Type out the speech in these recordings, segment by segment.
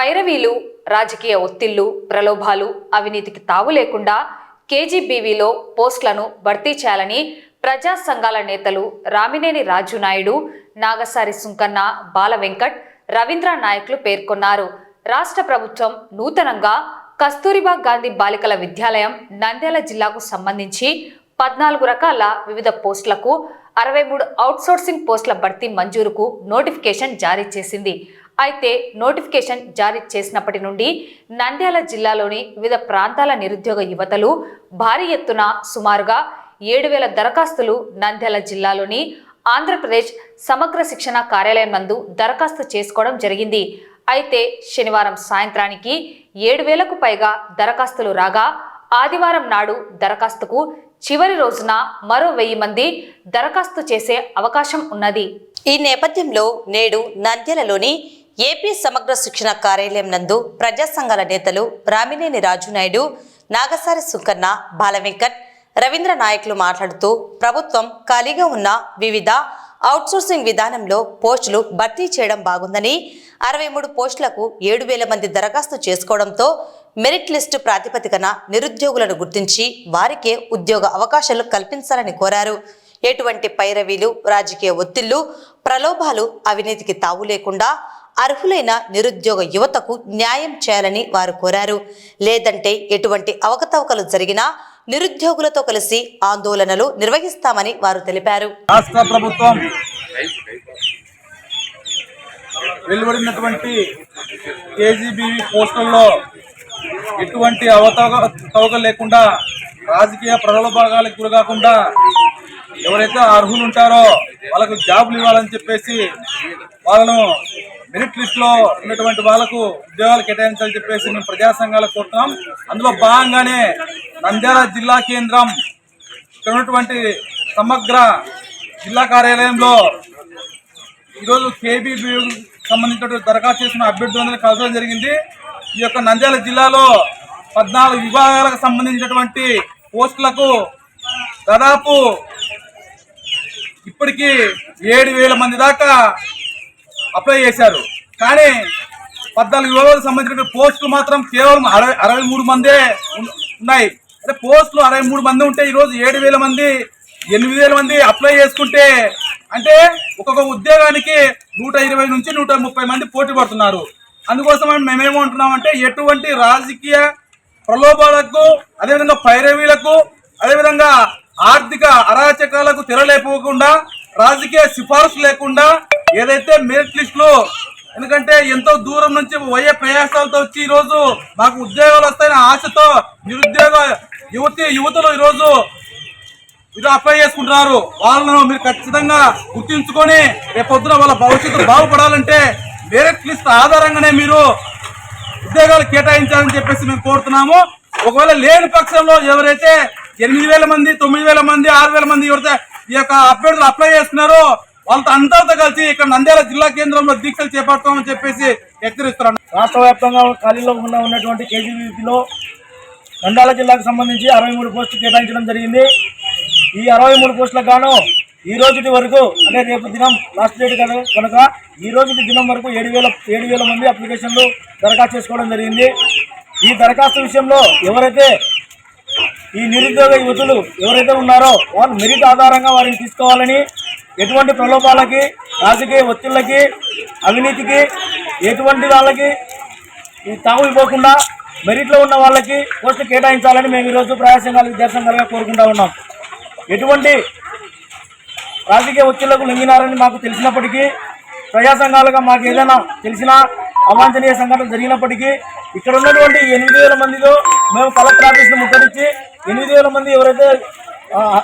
పైరవీలు, రాజకీయ ఒత్తిళ్లు, ప్రలోభాలు, అవినీతికి తావు లేకుండా కేజీబీవీలో పోస్టులను భర్తీ చేయాలని ప్రజా సంఘాల నేతలు రామినేని రాజు నాయుడు, నాగసారి సుంకన్న, బాల వెంకట్, రవీంద్ర నాయకులు పేర్కొన్నారు. రాష్ట్ర ప్రభుత్వం నూతనంగా కస్తూరిబా గాంధీ బాలికల విద్యాలయం నంద్యాల జిల్లాకు సంబంధించి 14 రకాల వివిధ పోస్టులకు 63 అవుట్సోర్సింగ్ పోస్టుల భర్తీ మంజూరుకు నోటిఫికేషన్ జారీ చేసింది. అయితే నోటిఫికేషన్ జారీ చేసినప్పటి నుండి నంద్యాల జిల్లాలోని వివిధ ప్రాంతాల నిరుద్యోగ యువతలు భారీ ఎత్తున సుమారుగా 7,000 దరఖాస్తులు నంద్యాల జిల్లాలోని ఆంధ్రప్రదేశ్ సమగ్ర శిక్షణ కార్యాలయం నందు దరఖాస్తు చేసుకోవడం జరిగింది. అయితే శనివారం సాయంత్రానికి 7,000కు పైగా దరఖాస్తులు రాగా ఆదివారం నాడు దరఖాస్తుకు చివరి రోజున మరో 1000 మంది దరఖాస్తు చేసే అవకాశం ఉన్నది. ఈ నేపథ్యంలో నేడు నంద్యాలలోని ఏపీ సమగ్ర శిక్షణ కార్యాలయం నందు ప్రజా సంఘాల నేతలు రామినేని రాజు నాయుడు, నాగసారి సుంకన్న, బాల వెంకట్, రవీంద్ర నాయకులు మాట్లాడుతూ ప్రభుత్వం ఖాళీగా ఉన్న వివిధ అవుట్సోర్సింగ్ విధానంలో పోస్టులు భర్తీ చేయడం బాగుందని, 63 పోస్టులకు 7,000 మంది దరఖాస్తు చేసుకోవడంతో మెరిట్ లిస్టు ప్రాతిపదికన నిరుద్యోగులను గుర్తించి వారికే ఉద్యోగ అవకాశాలు కల్పించాలని కోరారు. ఎటువంటి పైరవీలు, రాజకీయ ఒత్తిళ్లు, ప్రలోభాలు, అవినీతికి తావు లేకుండా అర్హులైన నిరుద్యోగ యువతకు న్యాయం చేయాలని వారు కోరారు. లేదంటే ఎటువంటి అవకతవకలు జరిగినా నిరుద్యోగులతో కలిసి ఆందోళనలు నిర్వహిస్తామని వారు తెలిపారు. రాష్ట్ర ప్రభుత్వం వెలువడినటువంటి కేజీబీవీ పోస్టుల్లో ఎటువంటి అవకతవకలు లేకుండా, రాజకీయ ప్రలోభాలకు గురికాకుండా ఎవరైతే అర్హులు ఉంటారో వాళ్ళకు జాబులు ఇవ్వాలని చెప్పేసి వాళ్ళను మెరిట్ లిస్టులో ఉన్నటువంటి వాళ్ళకు ఉద్యోగాలు కేటాయించాలని చెప్పేసి మేము ప్రజా సంఘాలకు కోరుతున్నాం. అందులో భాగంగానే నంద్యాల జిల్లా కేంద్రం ఇక్కడ ఉన్నటువంటి సమగ్ర జిల్లా కార్యాలయంలో ఈరోజు కేబీబీ సంబంధించిన దరఖాస్తు చేసిన అభ్యర్థులందరూ కలవడం జరిగింది. ఈ యొక్క నంద్యాల జిల్లాలో 14 విభాగాలకు సంబంధించినటువంటి పోస్టులకు దాదాపు ఇప్పటికీ 7,000 మంది దాకా అప్లై చేశారు. కానీ 14 విభాగాలకు సంబంధించిన పోస్టులు మాత్రం కేవలం 63 మందే ఉన్నాయి. అంటే పోస్టులు 63 మంది ఉంటే ఈరోజు 7,000 మంది 8,000 మంది అప్లై చేసుకుంటే అంటే ఒక్కొక్క ఉద్యోగానికి 120 నుంచి 130 మంది పోటీ పడుతున్నారు. అందుకోసం మేమేమంటున్నామంటే ఎటువంటి రాజకీయ ప్రలోభాలకు, అదేవిధంగా పైరవీలకు, అదేవిధంగా ఆర్థిక అరాచకాలకు తెరలేపోకుండా, రాజకీయ సిఫార్సు లేకుండా ఏదైతే మెరిట్ లిస్టులు, ఎందుకంటే ఎంతో దూరం నుంచి వయ్యే ప్రయాసాలతో వచ్చి ఈరోజు మాకు ఉద్యోగాలు వస్తాయని ఆశతో నిరుద్యోగ యువతులు ఈరోజు ఇది అప్లై చేసుకుంటున్నారు. వాళ్ళను మీరు ఖచ్చితంగా గుర్తించుకొని రేపొద్దున వాళ్ళ భవిష్యత్తు బాగుపడాలంటే మెరిట్ లిస్ట్ ఆధారంగానే మీరు ఉద్యోగాలు కేటాయించాలని చెప్పేసి మేము కోరుతున్నాము. ఒకవేళ లేని పక్షంలో ఎవరైతే 8,000 మంది, 9,000 మంది, 6,000 మంది ఎవరైతే ఈ యొక్క అభ్యర్థులు అప్లై చేస్తున్నారో వాళ్ళతో అందరితో కలిసి ఇక్కడ నంద్యాల జిల్లా కేంద్రంలో దీక్షలు చేపడతామని చెప్పేసి హెచ్చరిస్తున్నాను. రాష్ట్ర వ్యాప్తంగా ఖాళీలో ఉన్నటువంటి కేజీబీలో నంద్యాల జిల్లాకు సంబంధించి 63 పోస్టులు కేటాయించడం జరిగింది. ఈ 63 పోస్టులకు గాను ఈ రోజుటి వరకు, అంటే రేపు దినం లాస్ట్ డేట్ కనుక ఈ రోజుటి దినం వరకు 7,000 మంది అప్లికేషన్లు దరఖాస్తు చేసుకోవడం జరిగింది. ఈ దరఖాస్తు విషయంలో ఎవరైతే ఈ నిరుద్యోగ యువతులు ఎవరైతే ఉన్నారో వాళ్ళు మెరిట్ ఆధారంగా వారిని తీసుకోవాలని, ఎటువంటి ప్రలోభాలకి, రాజకీయ ఒత్తిళ్ళకి, అవినీతికి, ఎటువంటి వాళ్ళకి ఈ తాము ఇవ్వకుండా మెరిట్లో ఉన్న వాళ్ళకి పోస్టులు కేటాయించాలని మేము ఈరోజు ప్రజా సంఘాలు, విద్యార్థి సంఘాలుగా కోరుకుంటా ఉన్నాం. ఎటువంటి రాజకీయ ఒత్తిళ్లకు లొంగినారని మాకు తెలిసినప్పటికీ, ప్రజా సంఘాలుగా మాకు ఏదైనా తెలిసినా అవాంఛనీయ సంఘటనలు జరిగినప్పటికీ ఇక్కడ ఉన్నటువంటి 8,000 మందిలో మేము కలెక్టర్ ఆఫీస్ను ముట్టడించి 8,000 మంది ఎవరైతే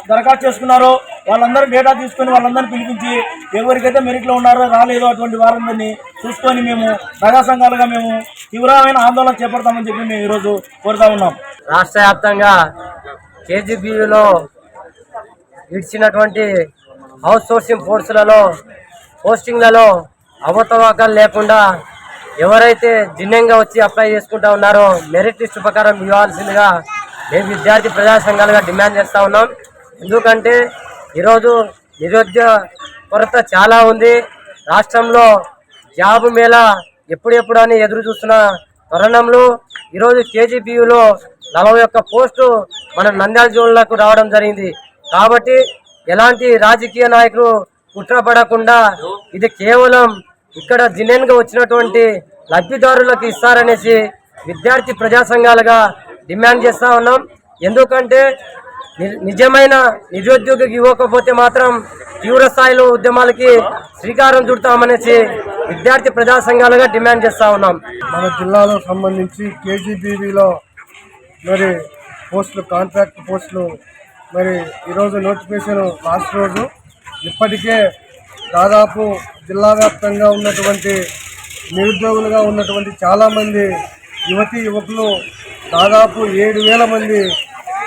దరఖాస్తు చేసుకున్నారో వాళ్ళందరూ డేటా తీసుకొని వాళ్ళందరినీ పిలిపించి ఎవరికైతే మెరిట్లో ఉన్నారో రాలేదో అటువంటి వారందరినీ చూసుకొని మేము ప్రజా సంఘాలుగా మేము తీవ్రమైన ఆందోళన చేపడతామని చెప్పి మేము ఈరోజు కోరుతా ఉన్నాం. రాష్ట్ర వ్యాప్తంగా కేజీబీలో ఇచ్చినటువంటి హౌస్ సోర్సింగ్ పోస్టింగ్లలో అవకతవకలు లేకుండా ఎవరైతే జిన్నంగా వచ్చి అప్లై చేసుకుంటా ఉన్నారో మెరిట్ లిస్టు ప్రకారం ఇవ్వాల్సిందిగా మేము విద్యార్థి ప్రజా సంఘాలుగా డిమాండ్ చేస్తూ ఉన్నాం. ఎందుకంటే ఈరోజు నిరుద్యోగ కొరత చాలా ఉంది. రాష్ట్రంలో జాబ్ మేళా ఎప్పుడెప్పుడు అని ఎదురు చూస్తున్న తరుణంలో ఈరోజు కేజీబీయూలో 41 పోస్టు మన నంద్యాల జోన్లకు రావడం జరిగింది. కాబట్టి ఎలాంటి రాజకీయ నాయకులు కుట్రపడకుండా ఇది కేవలం ఇక్కడ జినెన్గా వచ్చినటువంటి లబ్ధిదారులకు ఇస్తారనేసి విద్యార్థి ప్రజా సంఘాలుగా డిమాండ్ చేస్తా ఉన్నాం. ఎందుకంటే నిజమైన నిరుద్యోగికి ఇవ్వకపోతే మాత్రం తీవ్ర స్థాయిలో ఉద్యమాలకి శ్రీకారం చుడతామనేసి విద్యార్థి ప్రజా సంఘాలుగా డిమాండ్ చేస్తా ఉన్నాం. మన జిల్లాలో సంబంధించి కేజీబీవీలో మరి పోస్టులు, కాంట్రాక్ట్ పోస్టులు మరి ఈరోజు నోటిఫికేషన్ లాస్ట్ రోజు. ఇప్పటికే దాదాపు జిల్లా వ్యాప్తంగా ఉన్నటువంటి నిరుద్యోగులుగా ఉన్నటువంటి చాలామంది యువతీ యువకులు దాదాపు 7,000 మంది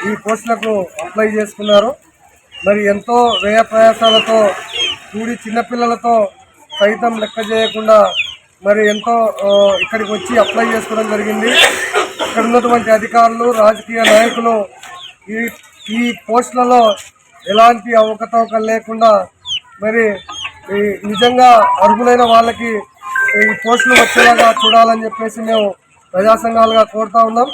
ఈ పోస్టులకు అప్లై చేసుకున్నారు. మరి ఎంతో వ్యయ ప్రయాసాలతో కూడి చిన్నపిల్లలతో సైతం లెక్క చేయకుండా మరి ఎంతో ఇక్కడికి వచ్చి అప్లై చేసుకోవడం జరిగింది. ఇక్కడ ఉన్నటువంటి అధికారులు, రాజకీయ నాయకులు ఈ పోస్టులలో ఎలాంటి అవకతవకలు లేకుండా మరి నిజంగా అర్హులైన వాళ్ళకి ఈ పోస్టులు వచ్చేలాగా చూడాలని చెప్పేసి మేము ప్రజా సంఘాలుగా కోరుతా ఉన్నాం.